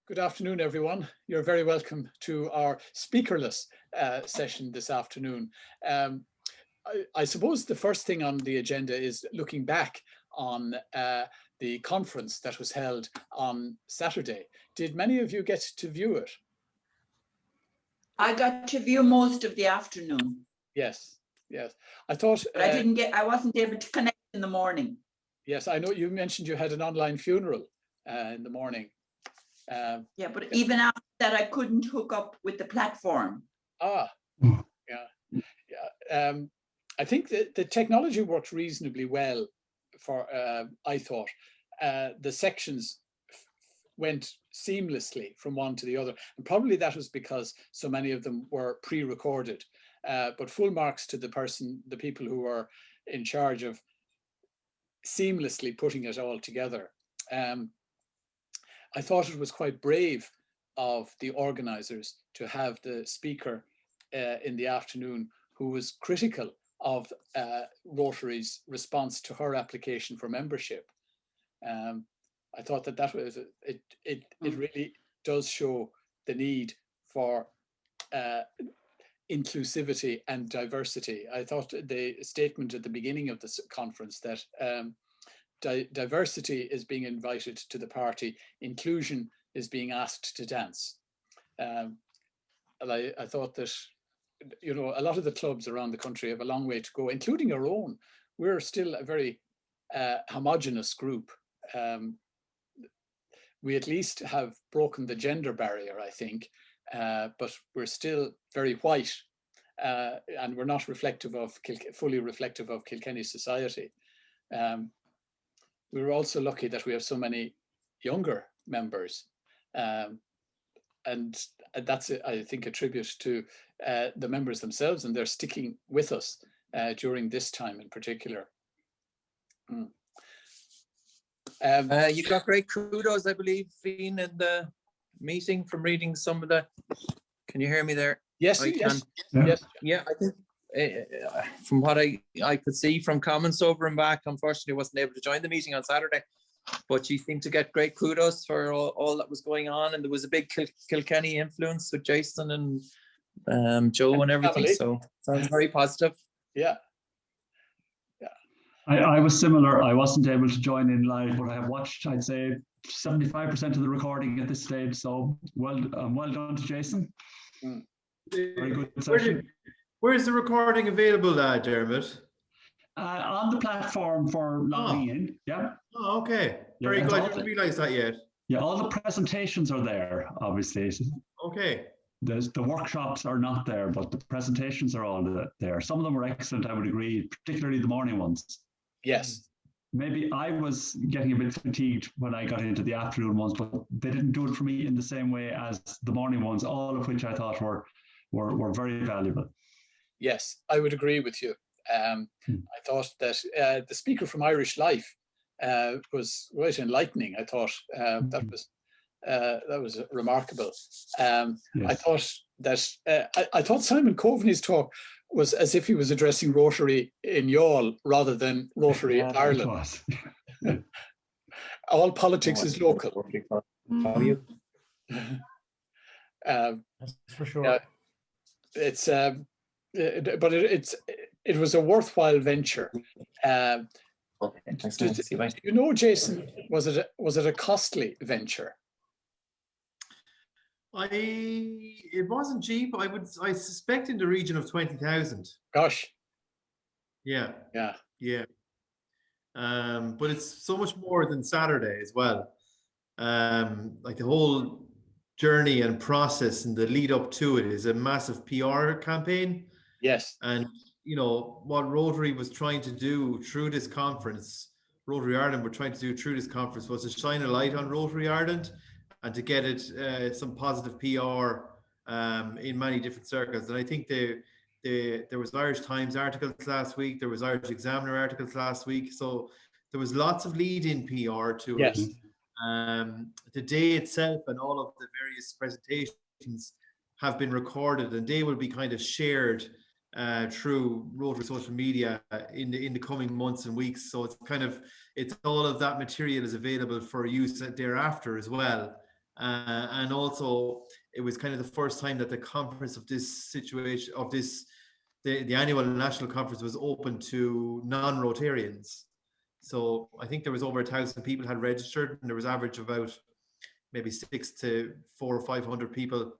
Good afternoon, everyone. You're very welcome to our speakerless session this afternoon. I suppose the first thing on the agenda is looking back on the conference that was held on Saturday. Did many of you get to view it? I got to view most of the afternoon. Yes, yes. I thought but I wasn't able to connect in the morning. Yes, I know you mentioned you had an online funeral in the morning. Yeah, but even after that, I couldn't hook up with the platform. Yeah. I think that the technology worked reasonably well for, I thought. The sections went seamlessly from one to the other. And probably that was because so many of them were pre-recorded. But full marks to the people who were in charge of seamlessly putting it all together. I thought it was quite brave of the organizers to have the speaker in the afternoon who was critical of Rotary's response to her application for membership. I thought that was, it really does show the need for inclusivity and diversity. I thought the statement at the beginning of the conference that diversity is being invited to the party, inclusion is being asked to dance. And I thought that, you know, a lot of the clubs around the country have a long way to go, including our own. We're still a very homogenous group. We at least have broken the gender barrier, I think, but we're still very white and we're not reflective of, fully reflective of Kilkenny society. We were also lucky that we have so many younger members. And that's, I think, a tribute to the members themselves, and they're sticking with us during this time in particular. You got great kudos, I believe, Fian, in the meeting from reading some of the. Can you hear me there? Yes, yes. Yes. Yeah, I think from what I could see from comments over and back, unfortunately, I wasn't able to join the meeting on Saturday, but you seemed to get great kudos for all that was going on, and there was a big Kilkenny influence with Jason and Joe and everything. Family. So sounds very positive. Yeah. I was similar. I wasn't able to join in live, but I have watched, I'd say, 75% of the recording at this stage. So well done to Jason. Very good session. Where's the recording available, Dermot? On the platform for logging in. Yeah. Oh, okay. Very good. I didn't realize that yet. Yeah, all the presentations are there, obviously. Okay. The workshops are not there, but the presentations are all there. Some of them were excellent, I would agree, particularly the morning ones. Yes. Maybe I was getting a bit fatigued when I got into the afternoon ones, but they didn't do it for me in the same way as the morning ones, all of which I thought were very valuable. Yes, I would agree with you. I thought that the speaker from Irish Life was quite enlightening. I thought that was remarkable. Yes. I thought that I thought Simon Coveney's talk was as if he was addressing Rotary in Youghal rather than Rotary in Ireland. All politics is local. How are you? For sure. It's but it was a worthwhile venture. You know, Jason, was it a costly venture? It wasn't cheap. I suspect in the region of 20,000. Gosh. Yeah. Yeah. But it's so much more than Saturday as well. Like the whole journey and process and the lead up to it is a massive PR campaign. Yes. And you know what Rotary was trying to do through this conference, Rotary Ireland were trying to do through this conference was to shine a light on Rotary Ireland and to get it some positive PR in many different circles. And I think there was Irish Times articles last week, there was Irish Examiner articles last week, so there was lots of lead-in PR to it. The day itself and all of the various presentations have been recorded, and they will be kind of shared through Rotary social media in the coming months and weeks. So it's all of that material is available for use thereafter as well. And also it was kind of the first time that the conference of this situation of this, the annual national conference was open to non-Rotarians. So I think there was over 1,000 people had registered, and there was average of about maybe 600 to 400 or 500 people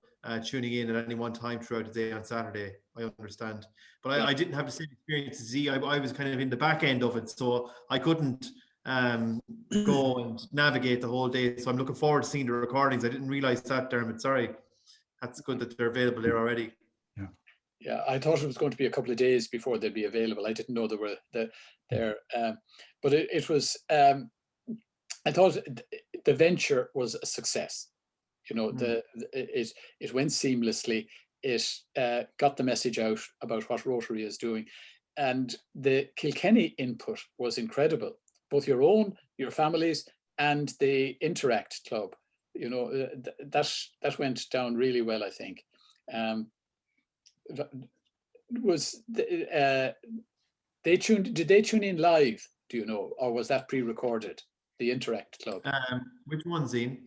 tuning in at any one time throughout the day on Saturday, I understand. But I didn't have the same experience as Z. I was kind of in the back end of it, so I couldn't go and navigate the whole day. So I'm looking forward to seeing the recordings. I didn't realize that, Dermot. Sorry. That's good that they're available there already. Yeah, I thought it was going to be a couple of days before they'd be available. I didn't know they were there. But it was, I thought the venture was a success. You know, it went seamlessly. It got the message out about what Rotary is doing. And the Kilkenny input was incredible, both your own, your families, and the Interact Club. You know, that went down really well, I think. Was did they tune in live, do you know, or was that pre-recorded, the Interact Club? Which one, Zine?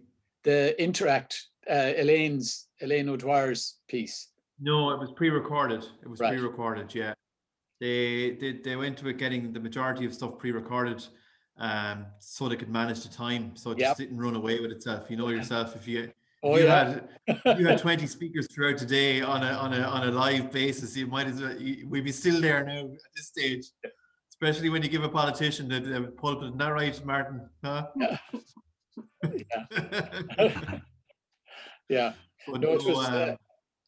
The Interact, Elaine O'Dwyer's piece. No, it was pre-recorded. It was Right. pre-recorded, yeah. They went to it getting the majority of stuff pre-recorded, so they could manage the time, so it just didn't run away with itself. You know yourself, if you had 20 speakers throughout the day on a live basis, you might as well, we'd be still there now at this stage, especially when you give a politician the pulpit. Isn't that right, Martin? Huh? Yeah. Yeah. But no,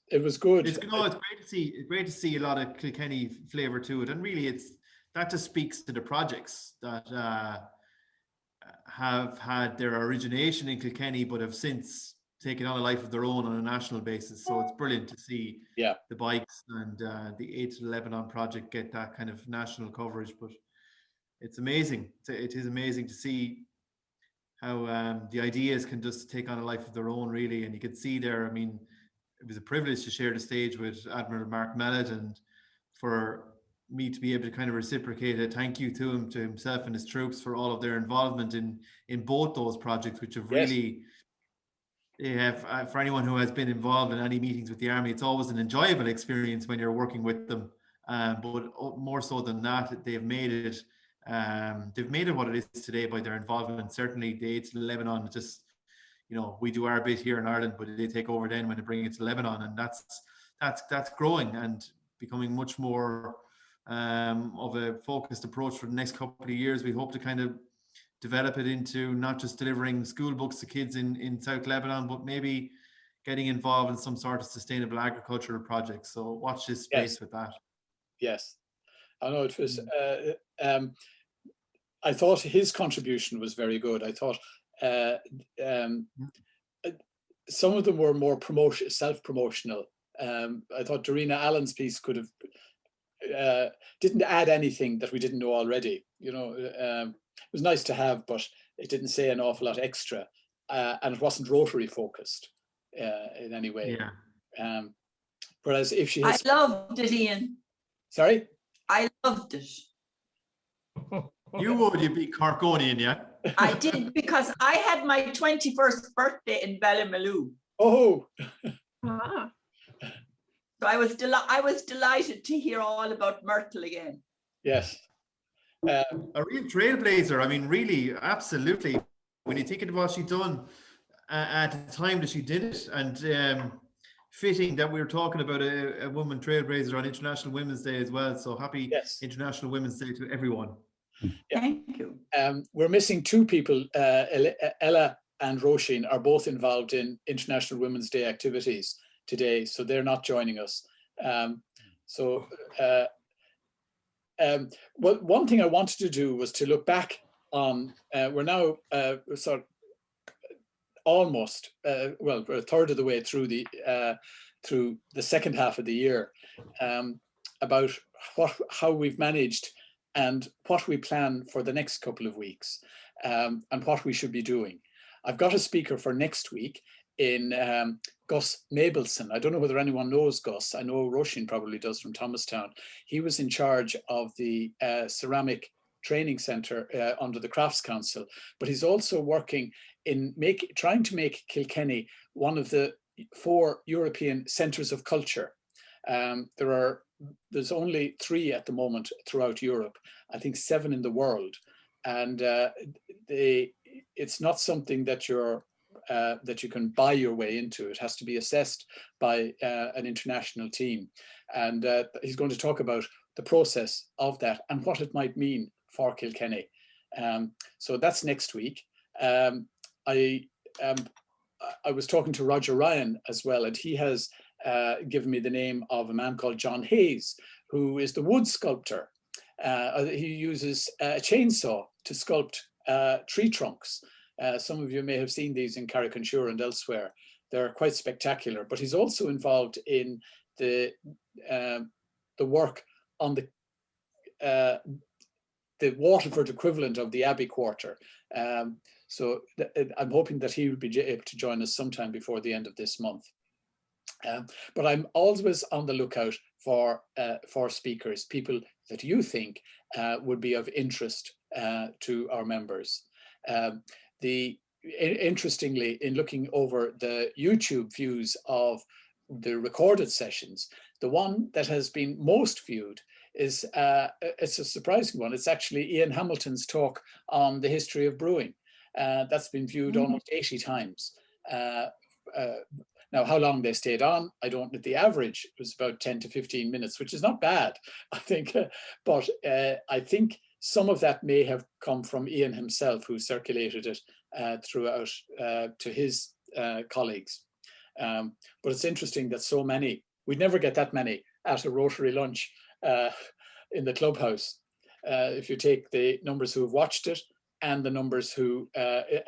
it was good. It's great to see a lot of Kilkenny flavour to it, and really that just speaks to the projects that have had their origination in Kilkenny, but have since taken on a life of their own on a national basis. So it's brilliant to see the bikes and the 8 to Lebanon project get that kind of national coverage. But it's amazing. It is amazing to see how the ideas can just take on a life of their own, really. And you can see there, I mean, it was a privilege to share the stage with Admiral Mark Mellett, and for me to be able to kind of reciprocate a thank you to him, to himself and his troops, for all of their involvement in both those projects, which have really, they have, for anyone who has been involved in any meetings with the Army, it's always an enjoyable experience when you're working with them. But more so than that, they've made it what it is today by their involvement. Certainly the 8 to Lebanon, just, you know, we do our bit here in Ireland, but they take over then when they bring it to Lebanon, and that's growing and becoming much more of a focused approach for the next couple of years. We hope to kind of develop it into not just delivering school books to kids in South Lebanon, but maybe getting involved in some sort of sustainable agricultural project. So watch this space with that. Yes, I know it was. I thought his contribution was very good. I thought some of them were more self-promotional. I thought Dorina Allen's piece could have didn't add anything that we didn't know already. You know, it was nice to have, but it didn't say an awful lot extra, and it wasn't Rotary focused in any way. Yeah. Whereas if she has, I loved it, Ian. Sorry, I loved it. You'd be Corkonian, yeah? I did, because I had my 21st birthday in Ballymaloe. Oh. So I was delighted to hear all about Myrtle again. Yes. A real trailblazer. I mean, really, absolutely. When you think of what she'd done at the time that she did it, and fitting that we were talking about a woman trailblazer on International Women's Day as well. So happy International Women's Day to everyone. Yeah. Thank you. We're missing two people. Ella and Roisin are both involved in International Women's Day activities today, so they're not joining us. Well, one thing I wanted to do was to look back on, we're now sort of almost, well, we're a third of the way through the second half of the year, about how we've managed and what we plan for the next couple of weeks, and what we should be doing. I've got a speaker for next week in Gus Mabelson. I don't know whether anyone knows Gus. I know Roisin probably does, from Thomastown. He was in charge of the ceramic training centre under the Crafts Council, but he's also working in trying to make Kilkenny one of the 4 European centres of culture. There's only 3 at the moment throughout Europe, I think 7 in the world, and it's not something that you can buy your way into. It has to be assessed by an international team, and he's going to talk about the process of that and what it might mean for Kilkenny. So that's next week. I was talking to Roger Ryan as well, and he has given me the name of a man called John Hayes, who is the wood sculptor. He uses a chainsaw to sculpt tree trunks. Some of you may have seen these in Carrick-on-Suir and elsewhere. They're quite spectacular, but he's also involved in the work on the Waterford equivalent of the Abbey Quarter. So I'm hoping that he will be able to join us sometime before the end of this month. But I'm always on the lookout for speakers, people that you think would be of interest to our members. Interestingly, in looking over the YouTube views of the recorded sessions, the one that has been most viewed is it's a surprising one. It's actually Ian Hamilton's talk on the history of brewing. That's been viewed almost 80 times. Now, how long they stayed on, I don't know. The average was about 10 to 15 minutes, which is not bad, I think. But I think some of that may have come from Ian himself, who circulated it throughout to his colleagues. But it's interesting that so many, we'd never get that many at a Rotary lunch in the clubhouse. If you take the numbers who have watched it and the numbers who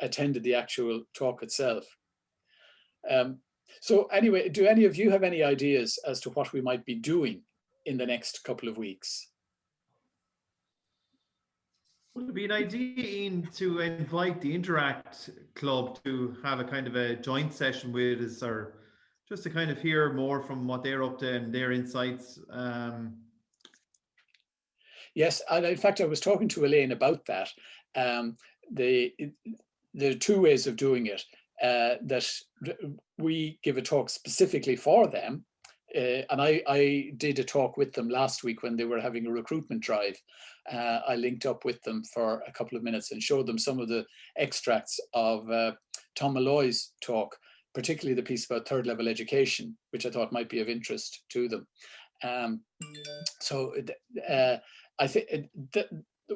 attended the actual talk itself. So anyway, do any of you have any ideas as to what we might be doing in the next couple of weeks? Would it be an idea, Ian, to invite the Interact Club to have a kind of a joint session with us, or just to kind of hear more from what they're up to and their insights? Yes, and in fact, I was talking to Elaine about that. There are 2 ways of doing it. That we give a talk specifically for them. And I did a talk with them last week when they were having a recruitment drive. I linked up with them for a couple of minutes and showed them some of the extracts of Tom Malloy's talk, particularly the piece about third level education, which I thought might be of interest to them. So I think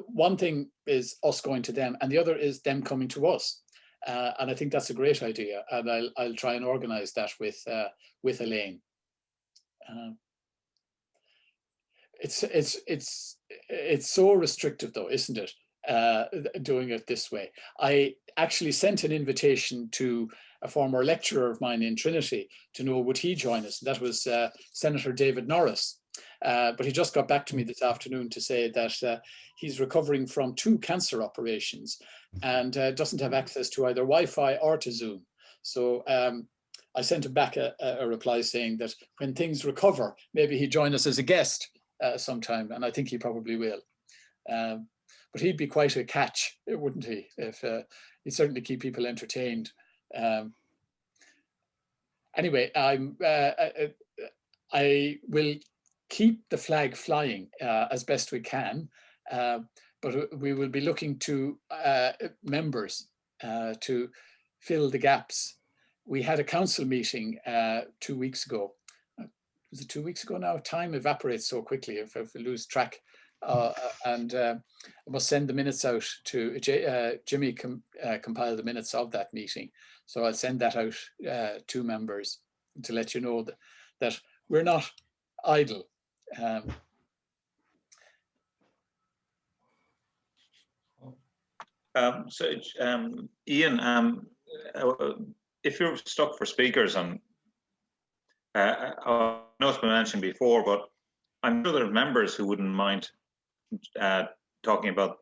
one thing is us going to them, and the other is them coming to us. And I think that's a great idea, and I'll try and organise that with Elaine. It's so restrictive, though, isn't it? Doing it this way. I actually sent an invitation to a former lecturer of mine in Trinity to know would he join us. That was Senator David Norris. But he just got back to me this afternoon to say that he's recovering from 2 cancer operations and doesn't have access to either Wi-Fi or to Zoom. So I sent him back a reply saying that when things recover, maybe he'd join us as a guest sometime, and I think he probably will. But he'd be quite a catch, wouldn't he? If he'd certainly keep people entertained. Anyway, I will keep the flag flying as best we can, but we will be looking to members to fill the gaps. We had a council meeting 2 weeks ago. Was it 2 weeks ago now? Time evaporates so quickly if we lose track. And I must send the minutes out to Jimmy. Compile the minutes of that meeting, so I'll send that out to members to let you know that we're not idle. Ian, if you're stuck for speakers, and I know it's been mentioned before, but I'm sure there are members who wouldn't mind talking about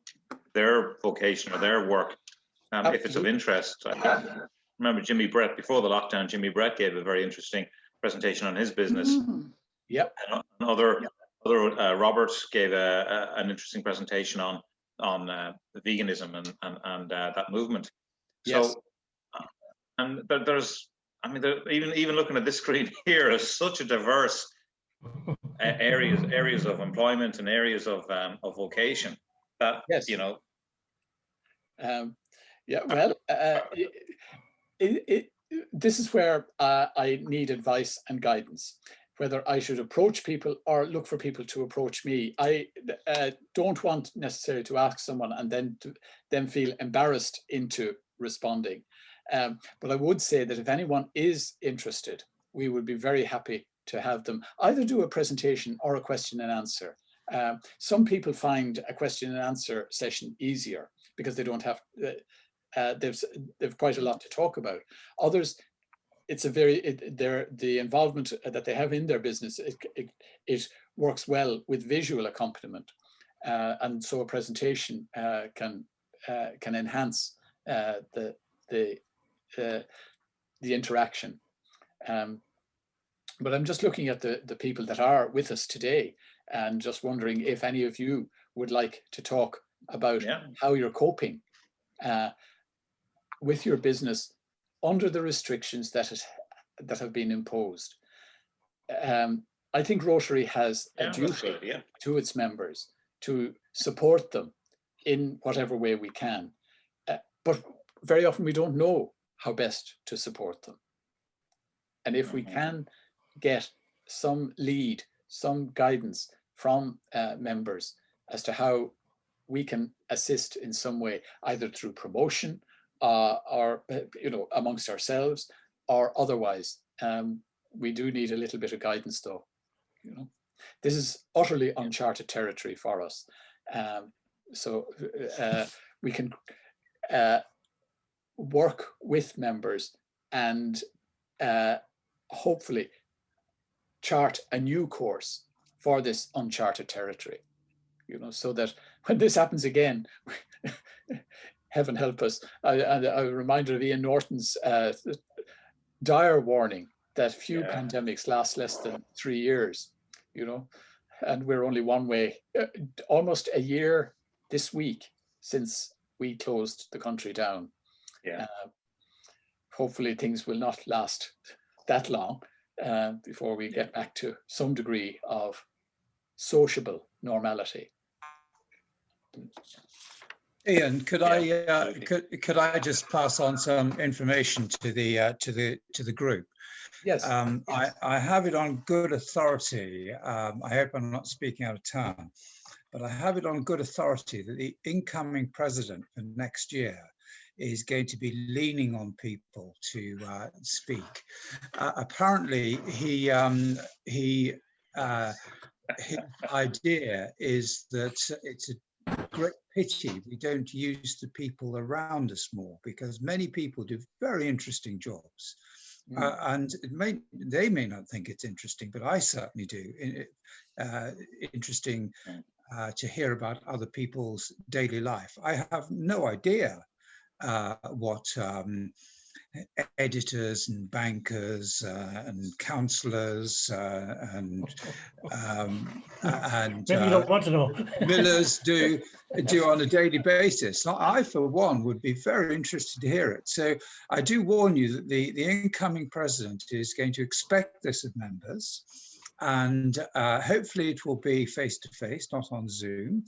their vocation or their work, if it's of interest. I remember Jimmy Brett, before the lockdown, Jimmy Brett gave a very interesting presentation on his business. Yep. And Robert gave an interesting presentation on veganism and that movement. Yes. So, and there's, I mean, even looking at this screen here, is such a diverse areas of employment and areas of vocation that, Yes. you know. Yeah, well, this is where I need advice and guidance, whether I should approach people or look for people to approach me. I don't want necessarily to ask someone and then feel embarrassed into responding. But I would say that if anyone is interested, we would be very happy to have them either do a presentation or a question and answer. Some people find a question and answer session easier because they don't have, they've quite a lot to talk about. Others, it's the involvement that they have in their business, it works well with visual accompaniment. And so a presentation can enhance the interaction. But I'm just looking at the people that are with us today and just wondering if any of you would like to talk about how you're coping with your business under the restrictions that have been imposed. I think Rotary has a duty to its members to support them in whatever way we can. But very often we don't know how best to support them. And if we can get some lead, some guidance from members as to how we can assist in some way, either through promotion or amongst ourselves or otherwise, we do need a little bit of guidance though. This is utterly uncharted territory for us. So we can work with members and hopefully chart a new course for this uncharted territory, so that when this happens again, heaven help us. A reminder of Ian Norton's dire warning that few pandemics last less than 3 years, and we're only one way, almost a year this week since we closed the country down. Hopefully things will not last that long before we get back to some degree of sociable normality. Ian, could I just pass on some information to the group? Yes. I have it on good authority. I hope I'm not speaking out of turn, but I have it on good authority that the incoming president for next year is going to be leaning on people to speak. Apparently, his idea is that it's a great pity we don't use the people around us more, because many people do very interesting jobs. And they may not think it's interesting, but I certainly do. Interesting to hear about other people's daily life. I have no idea what editors and bankers and counsellors and maybe you don't want to know. millers do on a daily basis. I, for one, would be very interested to hear it. So I do warn you that the incoming president is going to expect this of members, and hopefully it will be face-to-face, not on Zoom.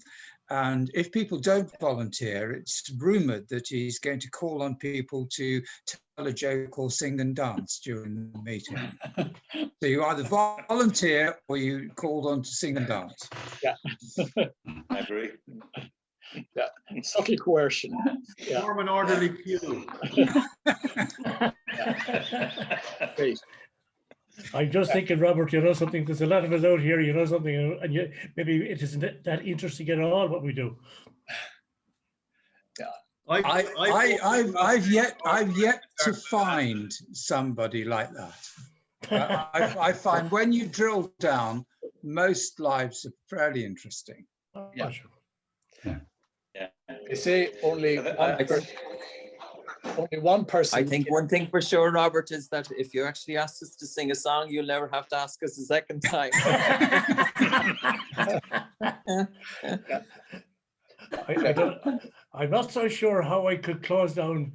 And if people don't volunteer, it's rumoured that he's going to call on people to tell a joke or sing and dance during the meeting. So you either volunteer or you called on to sing and dance. Yeah, I agree. Yeah, subtle coercion. Yeah. Form an orderly queue. Great. I'm just thinking, Robert, something, there's a lot of us out here, something, and maybe it isn't that interesting at all what we do. Yeah. I've yet to find somebody like that. I find when you drill down, most lives are fairly interesting. Yeah. Yeah. They say only one person. I think one thing for sure, Robert, is that if you actually ask us to sing a song, you'll never have to ask us a second time. I'm not so sure how I could close down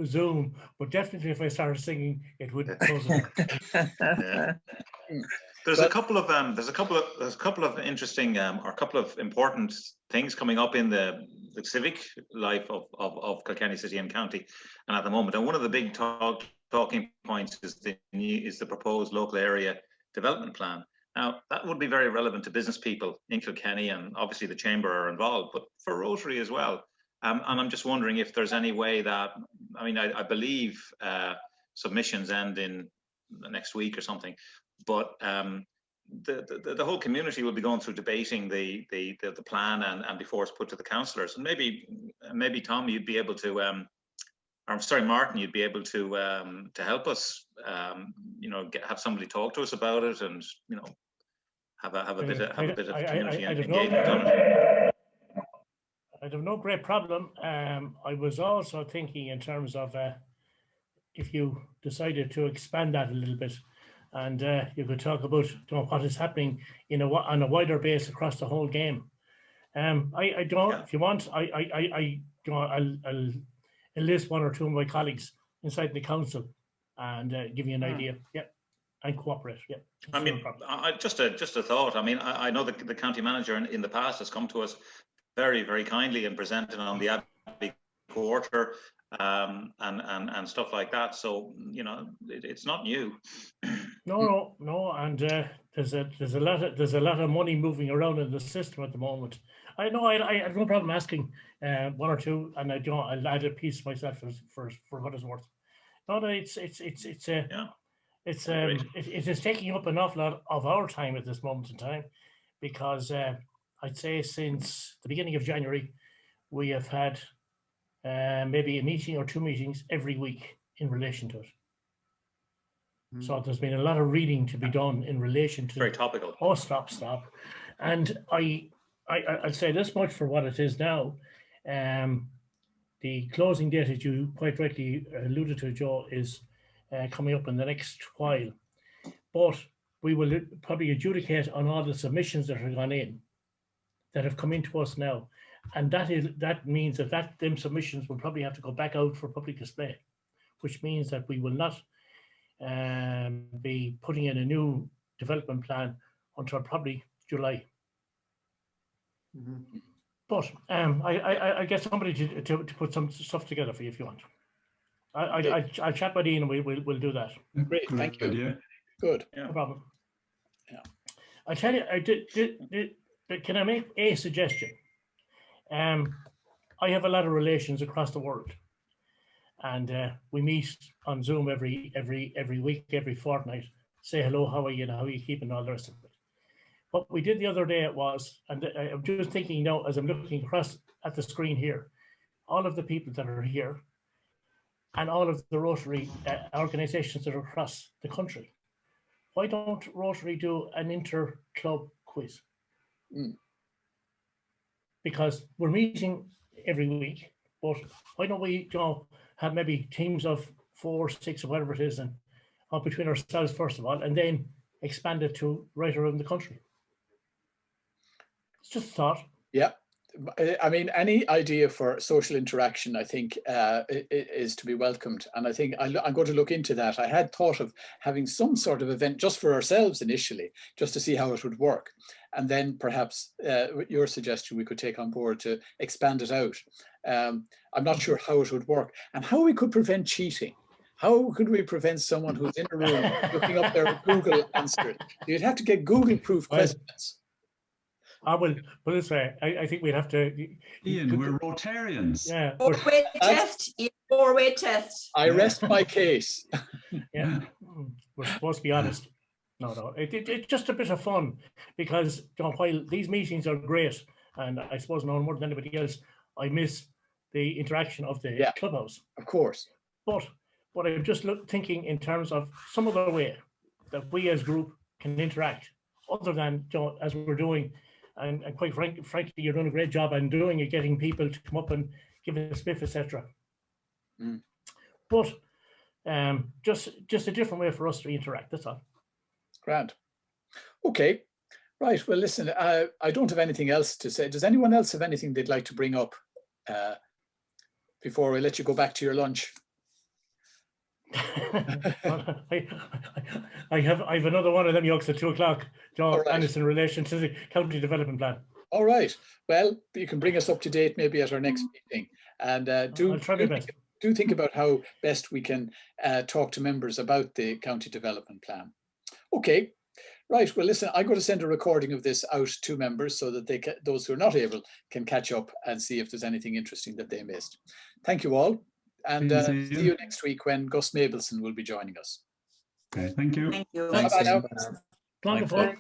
Zoom, but definitely if I started singing, it would close it down. Yeah. There's a couple of interesting or a couple of important things coming up in the civic life of Kilkenny City and County, and at the moment, and one of the big talking points is the proposed local area development plan. Now, that would be very relevant to business people in Kilkenny, and obviously the Chamber are involved, but for Rotary as well. And I'm just wondering if there's any way that, I mean, I believe submissions end in the next week or something, but the whole community will be going through debating the plan and before it's put to the councillors. And maybe Tom, you'd be able to, I'm sorry, Martin, you'd be able to help us, you know, have somebody talk to us about it, and you know, have a bit of community engagement on it. I'd have no great problem. I was also thinking in terms of if you decided to expand that a little bit, and you could talk about, you know, what is happening on a wider base across the whole game. I don't. Yeah. If you want, I'll enlist one or two of my colleagues inside the council and give you an idea. Yeah, and cooperate. Yeah. I mean, just a thought. I mean, I know that the county manager in the past has come to us very, very kindly and presented on the Abbey Quarter and stuff like that. So you know, it's not new. No, and there's a lot of money moving around in the system at the moment. I know I have no problem asking one or two, and I'll add a piece myself for what it's worth. No, it is taking up an awful lot of our time at this moment in time, because I'd say since the beginning of January, we have had maybe a meeting or two meetings every week in relation to it. So there's been a lot of reading to be done in relation to. Very topical. Oh, stop. And I'd say this much for what it is now. The closing date, as you quite rightly alluded to, Joe, is coming up in the next while. But we will probably adjudicate on all the submissions that have gone in, that have come into us now. And that means that them submissions will probably have to go back out for public display, which means that we will not be putting in a new development plan until probably July. Mm-hmm. But I get somebody to put some stuff together for you if you want. I'll chat with Ian and we'll do that. Great, thank you. Yeah. Good. No problem. Yeah. I tell you, can I make a suggestion? I have a lot of relations across the world, and we meet on Zoom every week, every fortnight. Say hello, how are you, and how are you keeping, all the rest of it. What we did the other day was, and I'm just thinking now as I'm looking across at the screen here, all of the people that are here, and all of the Rotary organisations that are across the country. Why don't Rotary do an inter-club quiz? Because we're meeting every week, but why don't we have maybe teams of 4, 6 or whatever it is, and between ourselves first of all, and then expand it to right around the country. It's just a thought. Yeah. I mean, any idea for social interaction, I think, is to be welcomed. And I think I'm going to look into that. I had thought of having some sort of event just for ourselves initially, just to see how it would work. And then perhaps with your suggestion, we could take on board to expand it out. I'm not sure how it would work and how we could prevent cheating. How could we prevent someone who's in a room looking up their Google answers? You'd have to get Google-proof questions. I will put it this way. I think we'd have to. Ian, we're Rotarians. Yeah. Four-way test. Four-way test. I rest my case. Yeah. We're supposed to be honest. No. It's just a bit of fun because while these meetings are great, and I suppose no more than anybody else, I miss the interaction of the clubhouse. Of course. But I'm just thinking in terms of some other way that we as a group can interact, other than as we're doing. And quite frankly, you're doing a great job and doing it, getting people to come up and give a spiff, etc. But just a different way for us to interact. That's all. Grand. Okay. Right. Well, listen, I don't have anything else to say. Does anyone else have anything they'd like to bring up before I let you go back to your lunch? I have another one of them yokes at 2 o'clock, John, Right. and it's in relation to the county development plan. All right. Well, you can bring us up to date maybe at our next meeting, and I'll try my best. do think about how best we can talk to members about the county development plan. Okay. Right. Well, listen, I'm going to send a recording of this out to members so that those who are not able can catch up and see if there's anything interesting that they missed. Thank you all. And see you next week when Gus Mabelson will be joining us. Okay, thank you. Thank you. Thanks. Bye now. Wonderful.